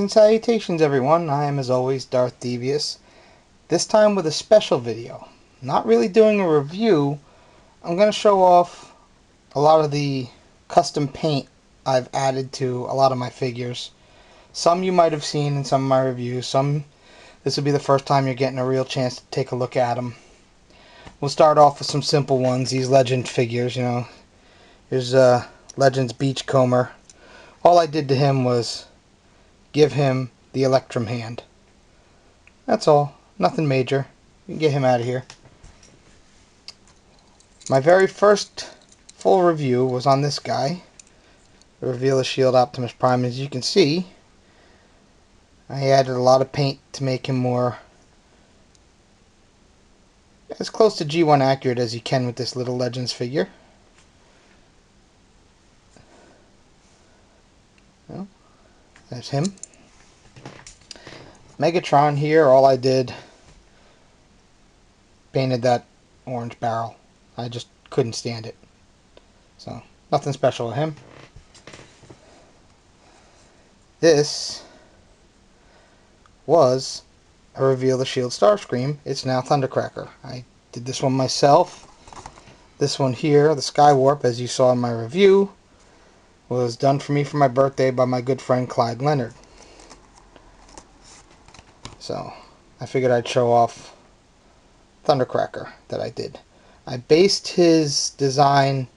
and salutations everyone, I am as always darthdevious. This time with a special video. Not really doing a review, I'm going to show off a lot of the custom paint I've added to a lot of my figures. Some you might have seen in some of my reviews, some this will be the first time you're getting a real chance to take a look at them. We'll start off with some simple ones, these Legend figures, Here's Legend's Beachcomber. All I did to him was give him the Electrum hand. That's all. Nothing major. You can get him out of here. My very first full review was on this guy, the Reveal the Shield Optimus Prime. As you can see, I added a lot of paint to make him more as close to G1 accurate as you can with this little Legends figure. Well, there's him. Megatron here, all I did, painted that orange barrel. I just couldn't stand it. So, nothing special with him. This was a Reveal the Shield Starscream. It's now Thundercracker. I did this one myself. This one here, the Skywarp, as you saw in my review, was done for me for my birthday by my good friend Clyde Leonard. So, I figured I'd show off Thundercracker that I did. I based his design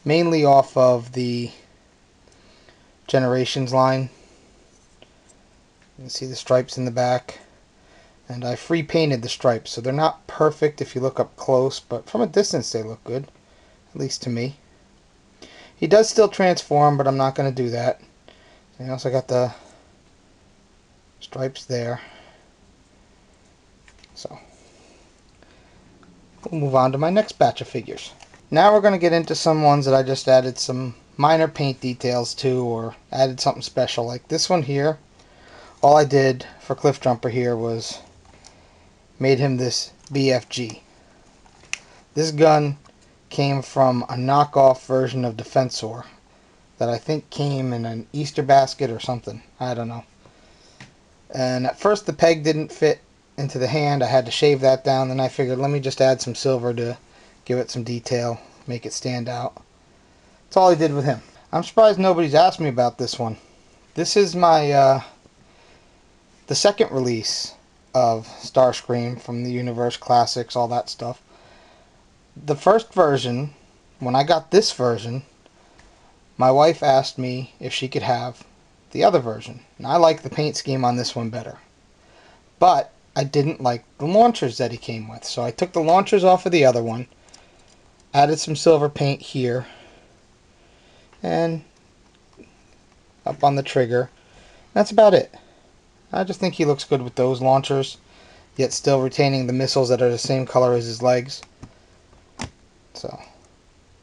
mainly off of the Generations line. You can see the stripes in the back. And I free painted the stripes, so they're not perfect if you look up close, but from a distance they look good, at least to me. He does still transform, but I'm not going to do that. And I also got the stripes there. So, we'll move on to my next batch of figures. Now we're going to get into some ones that I just added some minor paint details to, or added something special. Like this one here, all I did for Cliff Jumper here was made him this BFG. This gun came from a knockoff version of Defensor that I think came in an Easter basket or something. I don't know. And at first the peg didn't fit into the hand. I had to shave that down. Then I figured, let me just add some silver to give it some detail, make it stand out. That's all I did with him. I'm surprised nobody's asked me about this one. This is my the second release of Starscream from the Universe Classics, all that stuff. The first version, when I got this version, my wife asked me if she could have the other version. And I like the paint scheme on this one better. But I didn't like the launchers that he came with. So I took the launchers off of the other one, added some silver paint here, and up on the trigger. That's about it. I just think he looks good with those launchers, yet still retaining the missiles that are the same color as his legs. So,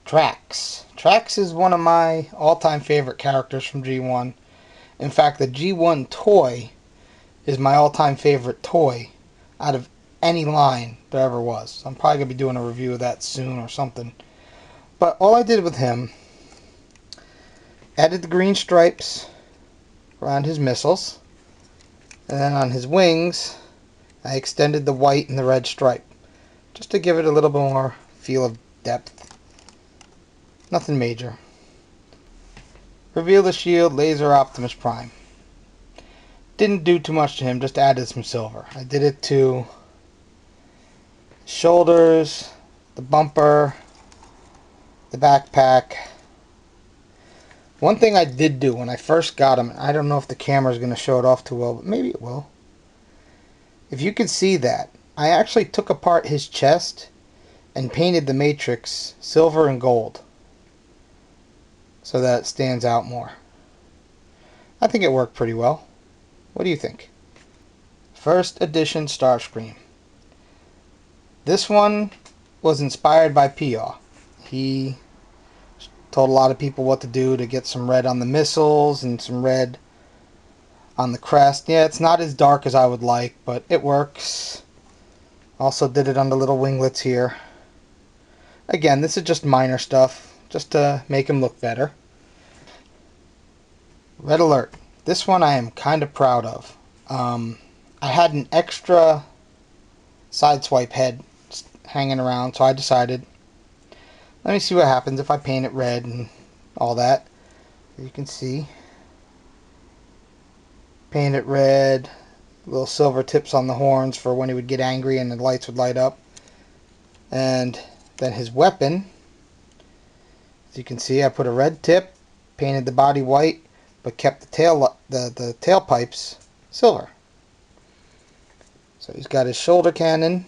Drax. Drax is one of my all-time favorite characters from G1. In fact, the G1 toy is my all-time favorite toy out of any line there ever was. I'm probably going to be doing a review of that soon or something. But all I did with him, added the green stripes around his missiles. And then on his wings, I extended the white and the red stripe, just to give it a little bit more feel of depth. Nothing major. Reveal the Shield Laser Optimus Prime. Didn't do too much to him, just added some silver. I did it to shoulders, the bumper, the backpack. One thing I did do when I first got him, I don't know if the camera is going to show it off too well, but maybe it will. If you can see that, I actually took apart his chest and painted the matrix silver and gold so that it stands out more. I think it worked pretty well. What do you think? First edition Starscream. This one was inspired by P.O. He told a lot of people what to do to get some red on the missiles and some red on the crest. Yeah, it's not as dark as I would like, but it works. Also did it on the little winglets here. Again, this is just minor stuff, just to make him look better. Red alert. This one I am kind of proud of. I had an extra sideswipe head hanging around, so I decided, let me see what happens if I paint it red and all that. You can see, paint it red, little silver tips on the horns for when he would get angry and the lights would light up. And then his weapon, as you can see, I put a red tip, painted the body white, but kept the tailpipes silver. So he's got his shoulder cannon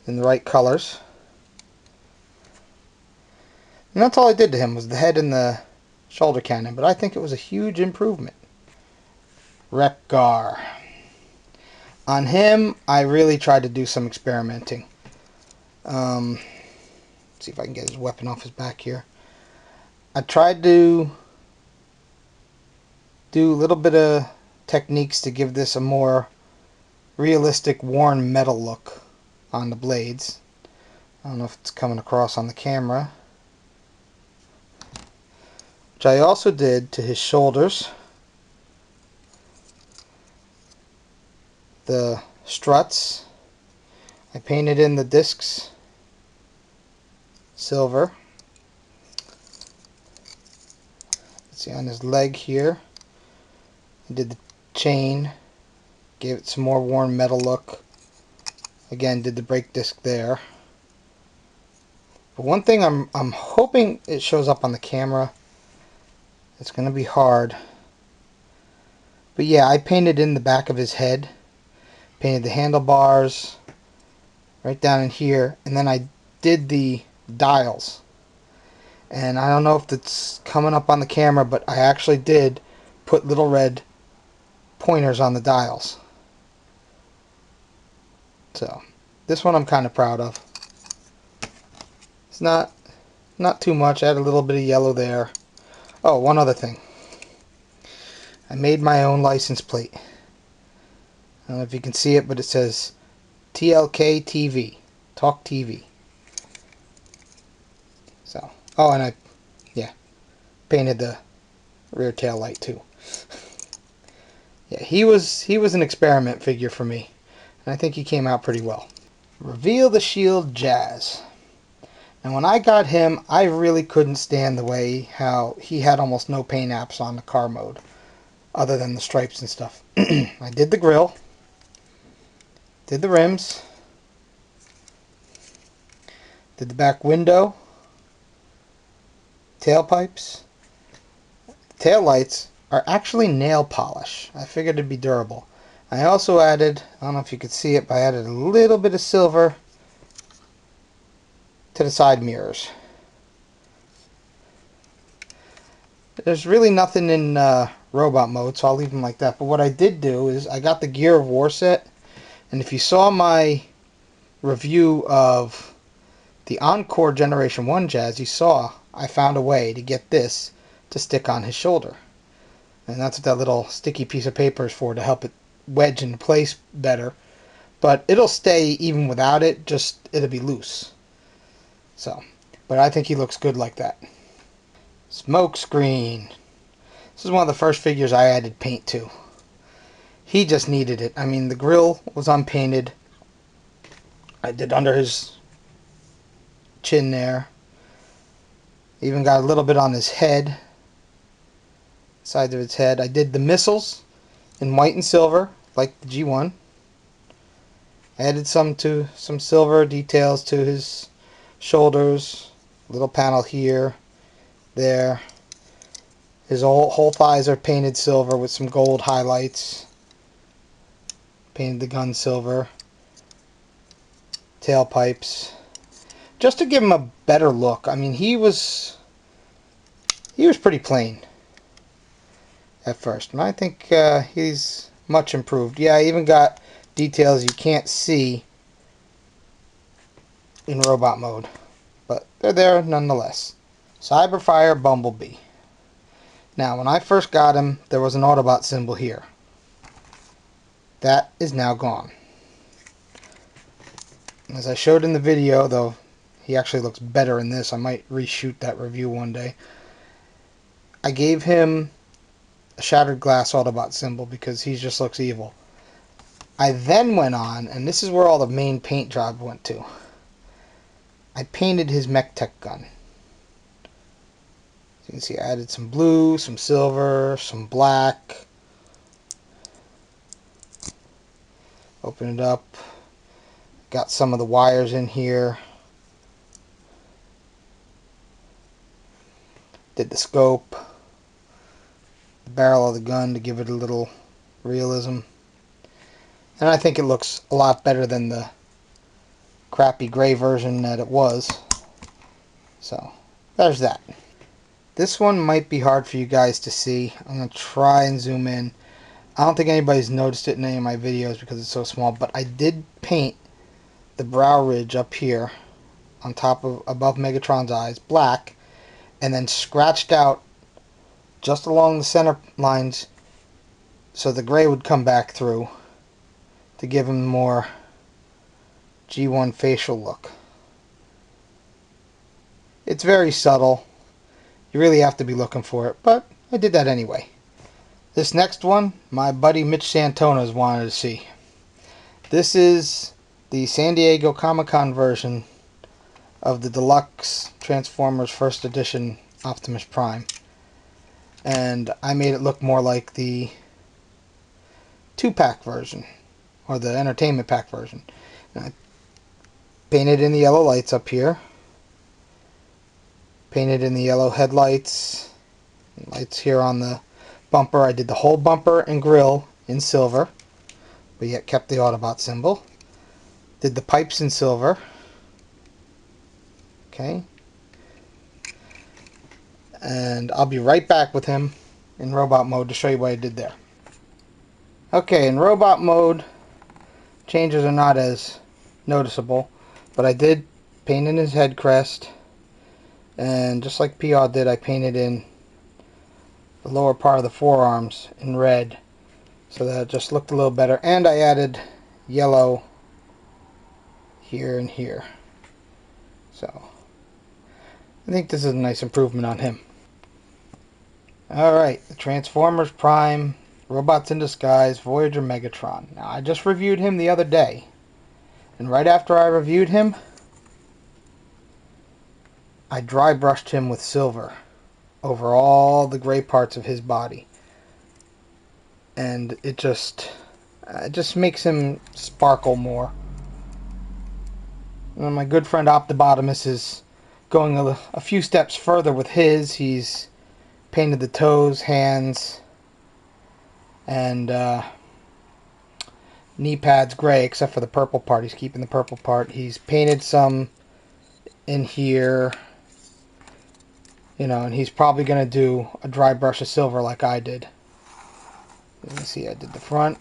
in the right colors. And that's all I did to him, was the head and the shoulder cannon, but I think it was a huge improvement. Wreck-Gar. On him, I really tried to do some experimenting. Let's see if I can get his weapon off his back here. I tried to do a little bit of techniques to give this a more realistic worn metal look on the blades. I don't know if it's coming across on the camera. Which I also did to his shoulders. The struts, I painted in the discs silver. Let's see, on his leg here, I did the chain, gave it some more worn metal look. Again, did the brake disc there. But one thing I'm hoping it shows up on the camera. It's going to be hard. But yeah, I painted in the back of his head. Painted the handlebars right down in here, and then I did the dials. And I don't know if it's coming up on the camera, but I actually did put little red pointers on the dials. So this one I'm kind of proud of. It's not too much. I had a little bit of yellow there. Oh, one other thing. I made my own license plate. I don't know if you can see it, but it says TLK TV, Talk TV. So, oh, and I painted the rear tail light too. Yeah, he was an experiment figure for me, and I think he came out pretty well. Reveal the Shield Jazz. And when I got him, I really couldn't stand the way how he had almost no paint apps on the car mode, other than the stripes and stuff. I did the grill. Did the rims, did the back window, tailpipes. Tail lights are actually nail polish. I figured it'd be durable. I also added, I don't know if you could see it, but I added a little bit of silver to the side mirrors. There's really nothing in robot mode, so I'll leave them like that. But what I did do is I got the Gear of War set. And if you saw my review of the Encore Generation 1 Jazz, you saw I found a way to get this to stick on his shoulder. And that's what that little sticky piece of paper is for, to help it wedge into place better. But it'll stay even without it, just it'll be loose. So, but I think he looks good like that. Smoke screen. This is one of the first figures I added paint to. He just needed it. I mean, the grill was unpainted. I did under his chin there. Even got a little bit on his head. Sides of his head. I did the missiles in white and silver, like the G1. Added some silver details to his shoulders. Little panel here, there. His whole thighs are painted silver with some gold highlights. Painted the gun silver. Tailpipes. Just to give him a better look. I mean, he was pretty plain at first. And I think he's much improved. Yeah, I even got details you can't see in robot mode. But they're there nonetheless. Cyberfire Bumblebee. Now, when I first got him, there was an Autobot symbol here. That is now gone. As I showed in the video, though he actually looks better in this, I might reshoot that review one day. I gave him a shattered glass Autobot symbol because he just looks evil. I then went on, and this is where all the main paint job went to. I painted his mech tech gun. You can see I added some blue, some silver, some black. Open it up. Got some of the wires in here. Did the scope. The barrel of the gun to give it a little realism. And I think it looks a lot better than the crappy gray version that it was. So, there's that. This one might be hard for you guys to see. I'm going to try and zoom in. I don't think anybody's noticed it in any of my videos because it's so small, but I did paint the brow ridge up here on top of above Megatron's eyes black, and then scratched out just along the center lines so the gray would come back through to give him more G1 facial look. It's very subtle. You really have to be looking for it, but I did that anyway. This next one, my buddy Mitch Santona's wanted to see. This is the San Diego Comic-Con version of the deluxe Transformers First Edition Optimus Prime. And I made it look more like the 2-pack version, or the entertainment pack version. And I painted in the yellow lights up here. Painted in the yellow headlights. Lights here on the bumper. I did the whole bumper and grille in silver, but yet kept the Autobot symbol. Did the pipes in silver. Okay. And I'll be right back with him in robot mode to show you what I did there. Okay, in robot mode, changes are not as noticeable, but I did paint in his head crest, and just like PR did, I painted in the lower part of the forearms in red so that it just looked a little better, and I added yellow here and here. So I think this is a nice improvement on him. Alright, the Transformers Prime, Robots in Disguise, Voyager Megatron. Now I just reviewed him the other day, and right after I reviewed him, I dry brushed him with silver over all the gray parts of his body, and it just makes him sparkle more. And my good friend Optibotimus is going a few steps further with his. He's painted the toes, hands, and knee pads gray except for the purple part. He's keeping the purple part. He's painted some in here, you know, and he's probably going to do a dry brush of silver like I did. Let me see, I did the front,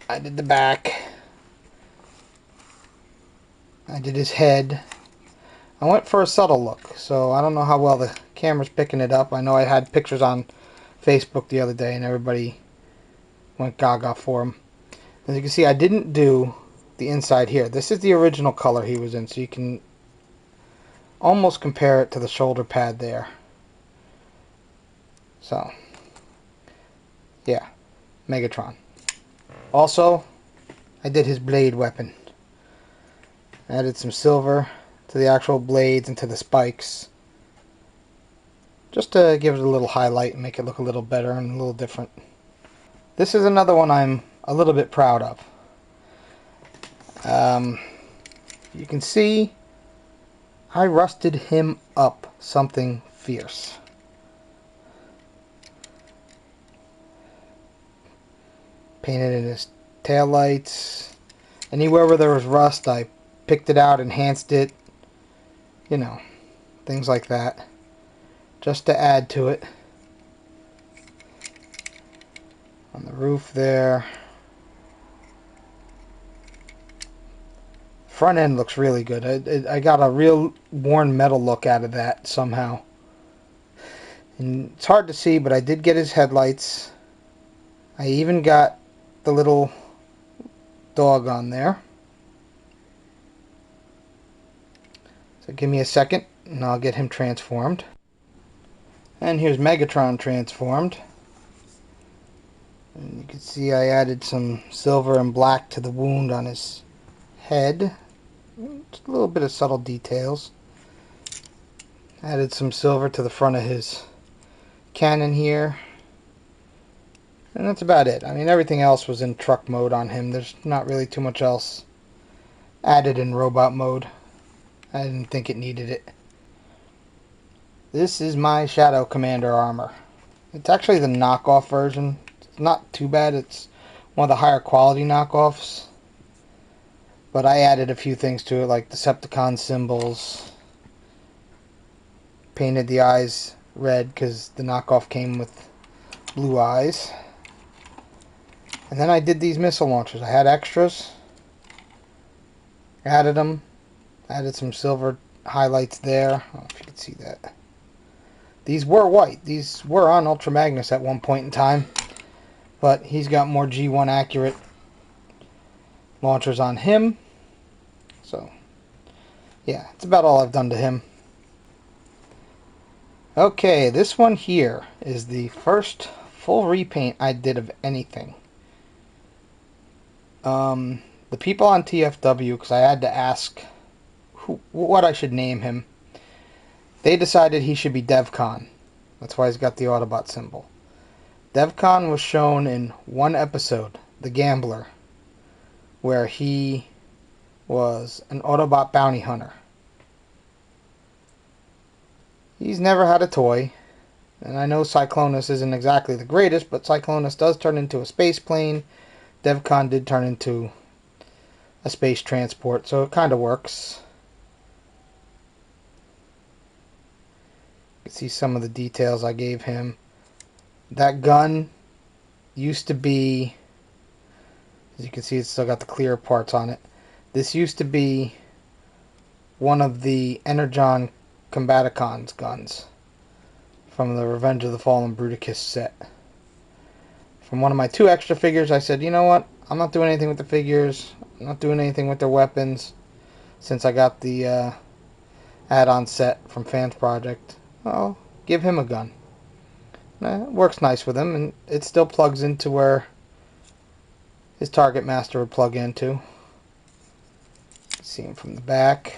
I did the back, I did his head. I went for a subtle look, so I don't know how well the camera's picking it up. I know I had pictures on Facebook the other day and everybody went gaga for him. As you can see, I didn't do the inside here. This is the original color he was in, so you can almost compare it to the shoulder pad there. So, yeah, Megatron. Also, I did his blade weapon. Added some silver to the actual blades and to the spikes, just to give it a little highlight and make it look a little better and a little different. This is another one I'm a little bit proud of. You can see I rusted him up something fierce. Painted in his taillights. Anywhere where there was rust, I picked it out, enhanced it. You know, things like that. Just to add to it. On the roof there. Front end looks really good. I got a real worn metal look out of that somehow. And it's hard to see, but I did get his headlights. I even got the little dog on there. So give me a second and I'll get him transformed. And here's Megatron transformed. And you can see I added some silver and black to the wound on his head. Just a little bit of subtle details. Added some silver to the front of his cannon here. And that's about it. I mean, everything else was in truck mode on him. There's not really too much else added in robot mode. I didn't think it needed it. This is my Shadow Commander armor. It's actually the knockoff version. It's not too bad. It's one of the higher quality knockoffs. But I added a few things to it, like Decepticon symbols. Painted the eyes red because the knockoff came with blue eyes. And then I did these missile launchers. I had extras. Added them. Added some silver highlights there. I don't know if you can see that. These were white. These were on Ultra Magnus at one point in time. But he's got more G1 accurate launchers on him. So, yeah, that's about all I've done to him. Okay, this one here is the first full repaint I did of anything. The people on TFW, because I had to ask what I should name him, they decided he should be DevCon. That's why he's got the Autobot symbol. DevCon was shown in one episode, The Gambler, where he was an Autobot bounty hunter. He's never had a toy, and I know Cyclonus isn't exactly the greatest, but Cyclonus does turn into a space plane. DevCon did turn into a space transport, so it kind of works. You can see some of the details I gave him. That gun used to be, as you can see, it's still got the clear parts on it. This used to be one of the Energon Combaticons guns from the Revenge of the Fallen Bruticus set. From one of my 2 extra figures, I said, you know what? I'm not doing anything with the figures. I'm not doing anything with their weapons. Since I got the add-on set from Fans Project, I'll give him a gun. It works nice with him, and it still plugs into where his Target Master would plug into. See him from the back.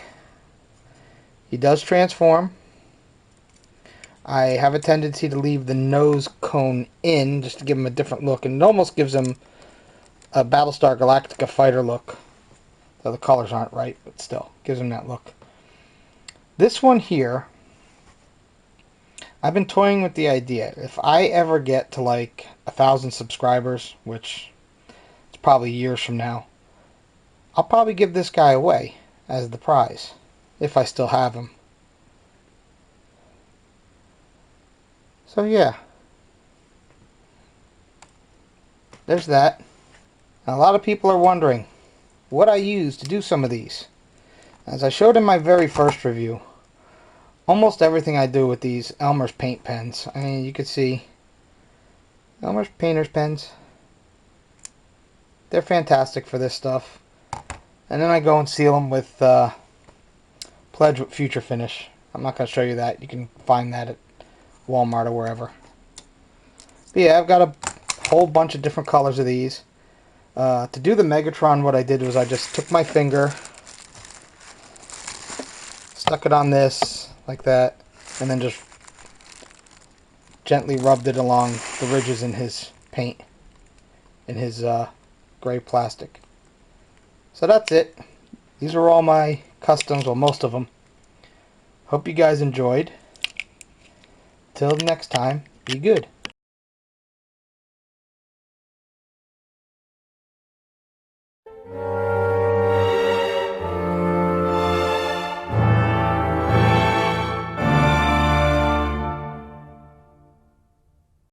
He does transform. I have a tendency to leave the nose cone in just to give him a different look, and it almost gives him a Battlestar Galactica fighter look. Though the colors aren't right, but still gives him that look. This one here, I've been toying with the idea. If I ever get to like 1,000 subscribers, which it's probably years from now, I'll probably give this guy away as the prize, if I still have him. So yeah, there's that. Now, a lot of people are wondering what I use to do some of these. As I showed in my very first review, almost everything I do with these Elmer's paint pens. I mean, you can see Elmer's painter's pens. They're fantastic for this stuff. And then I go and seal them with Pledge with Future Finish. I'm not going to show you that. You can find that at Walmart or wherever. But yeah, I've got a whole bunch of different colors of these. To do the Megatron, what I did was I just took my finger, stuck it on this like that, and then just gently rubbed it along the ridges in his paint, in his gray plastic. So that's it. These are all my customs, well, most of them. Hope you guys enjoyed. Till next time, be good.